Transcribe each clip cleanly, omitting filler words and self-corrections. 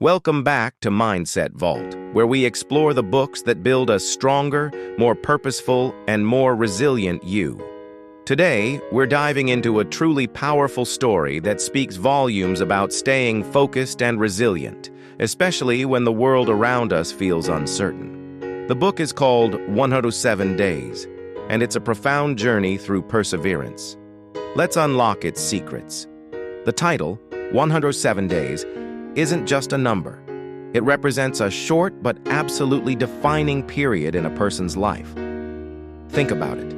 Welcome back to Mindset Vault, where we explore the books that build a stronger, more purposeful, and more resilient you. Today, we're diving into a truly powerful story that speaks volumes about staying focused and resilient, especially when the world around us feels uncertain. The book is called 107 Days, and it's a profound journey through perseverance. Let's unlock its secrets. The title, 107 Days, isn't just a number. It represents a short but absolutely defining period in a person's life. Think about it.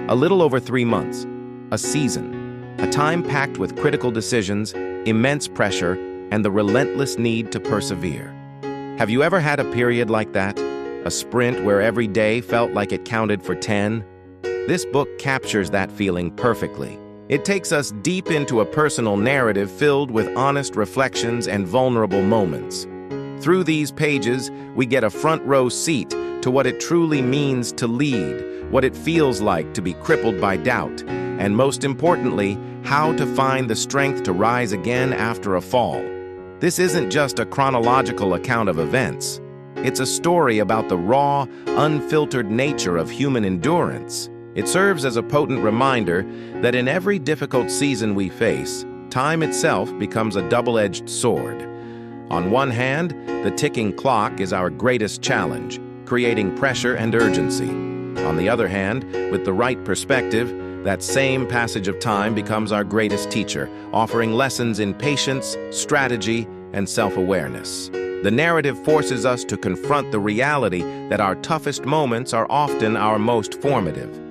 A little over 3 months, a season, a time packed with critical decisions, immense pressure, and the relentless need to persevere. Have you ever had a period like that? A sprint where every day felt like it counted for 10? This book captures that feeling perfectly. It takes us deep into a personal narrative filled with honest reflections and vulnerable moments. Through these pages, we get a front-row seat to what it truly means to lead, what it feels like to be crippled by doubt, and most importantly, how to find the strength to rise again after a fall. This isn't just a chronological account of events. It's a story about the raw, unfiltered nature of human endurance. It serves as a potent reminder that in every difficult season we face, time itself becomes a double-edged sword. On one hand, the ticking clock is our greatest challenge, creating pressure and urgency. On the other hand, with the right perspective, that same passage of time becomes our greatest teacher, offering lessons in patience, strategy, and self-awareness. The narrative forces us to confront the reality that our toughest moments are often our most formative.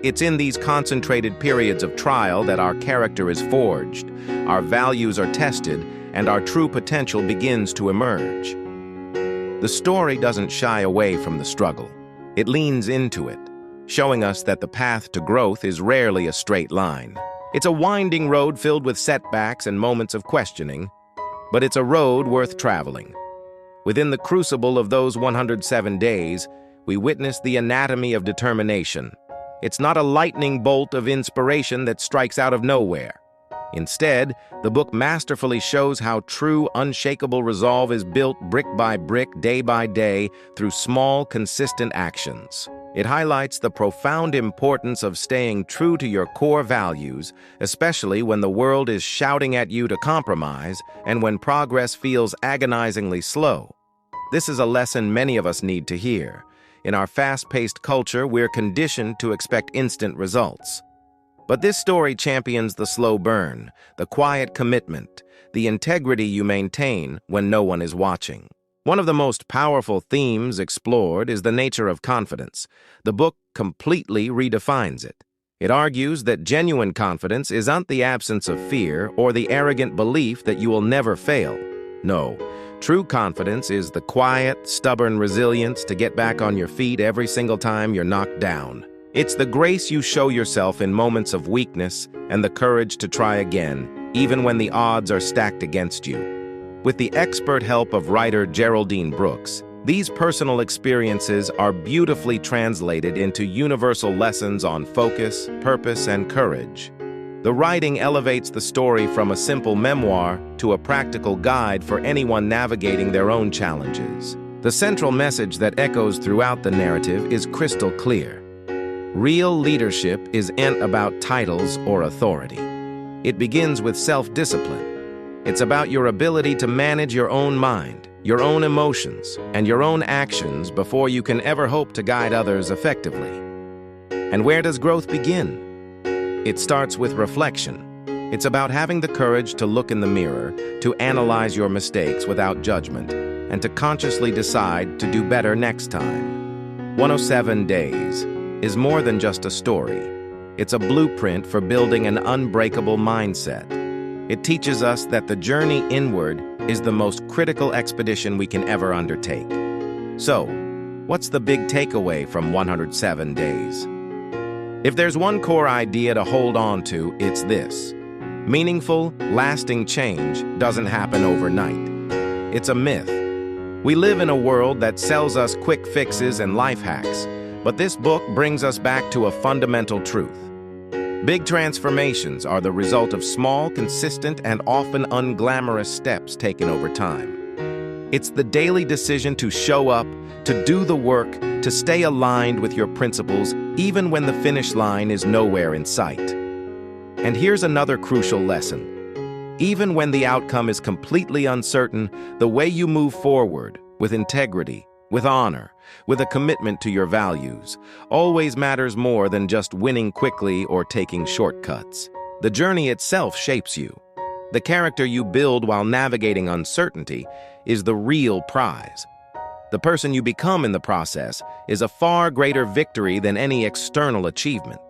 It's in these concentrated periods of trial that our character is forged, our values are tested, and our true potential begins to emerge. The story doesn't shy away from the struggle. It leans into it, showing us that the path to growth is rarely a straight line. It's a winding road filled with setbacks and moments of questioning, but it's a road worth traveling. Within the crucible of those 107 days, we witness the anatomy of determination. It's not a lightning bolt of inspiration that strikes out of nowhere. Instead, the book masterfully shows how true, unshakable resolve is built brick by brick, day by day, through small, consistent actions. It highlights the profound importance of staying true to your core values, especially when the world is shouting at you to compromise and when progress feels agonizingly slow. This is a lesson many of us need to hear. In our fast-paced culture, we're conditioned to expect instant results. But this story champions the slow burn, the quiet commitment, the integrity you maintain when no one is watching. One of the most powerful themes explored is the nature of confidence. The book completely redefines it. It argues that genuine confidence isn't the absence of fear or the arrogant belief that you will never fail. No. True confidence is the quiet, stubborn resilience to get back on your feet every single time you're knocked down. It's the grace you show yourself in moments of weakness and the courage to try again, even when the odds are stacked against you. With the expert help of writer Geraldine Brooks, these personal experiences are beautifully translated into universal lessons on focus, purpose, and courage. The writing elevates the story from a simple memoir to a practical guide for anyone navigating their own challenges. The central message that echoes throughout the narrative is crystal clear. Real leadership isn't about titles or authority. It begins with self-discipline. It's about your ability to manage your own mind, your own emotions, and your own actions before you can ever hope to guide others effectively. And where does growth begin? It starts with reflection. It's about having the courage to look in the mirror, to analyze your mistakes without judgment, and to consciously decide to do better next time. 107 Days is more than just a story. It's a blueprint for building an unbreakable mindset. It teaches us that the journey inward is the most critical expedition we can ever undertake. So, what's the big takeaway from 107 Days? If there's one core idea to hold on to, it's this. Meaningful, lasting change doesn't happen overnight. It's a myth. We live in a world that sells us quick fixes and life hacks, but this book brings us back to a fundamental truth. Big transformations are the result of small, consistent, and often unglamorous steps taken over time. It's the daily decision to show up, to do the work, to stay aligned with your principles, even when the finish line is nowhere in sight. And here's another crucial lesson. Even when the outcome is completely uncertain, the way you move forward, with integrity, with honor, with a commitment to your values, always matters more than just winning quickly or taking shortcuts. The journey itself shapes you. The character you build while navigating uncertainty is the real prize. The person you become in the process is a far greater victory than any external achievement.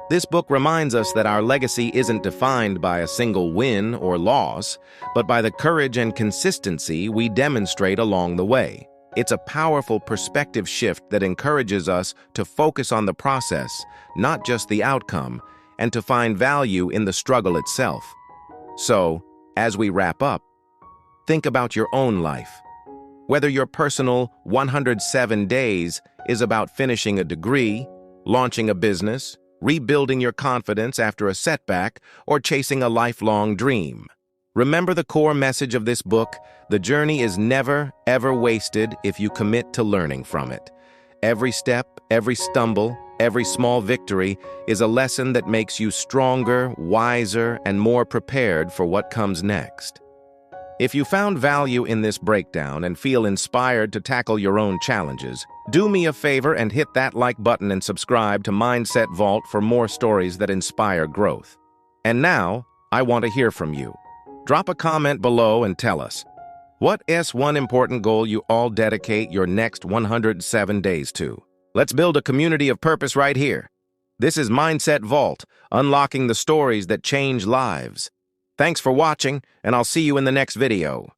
This book reminds us that our legacy isn't defined by a single win or loss, but by the courage and consistency we demonstrate along the way. It's a powerful perspective shift that encourages us to focus on the process, not just the outcome, and to find value in the struggle itself. So, as we wrap up, think about your own life. Whether your personal 107 days is about finishing a degree, launching a business, rebuilding your confidence after a setback, or chasing a lifelong dream. Remember the core message of this book: the journey is never, ever wasted if you commit to learning from it. Every step, every stumble, every small victory is a lesson that makes you stronger, wiser, and more prepared for what comes next. If you found value in this breakdown and feel inspired to tackle your own challenges, do me a favor and hit that like button and subscribe to Mindset Vault for more stories that inspire growth. And now, I want to hear from you. Drop a comment below and tell us, what is one important goal you all dedicate your next 107 days to? Let's build a community of purpose right here. This is Mindset Vault, unlocking the stories that change lives. Thanks for watching, and I'll see you in the next video.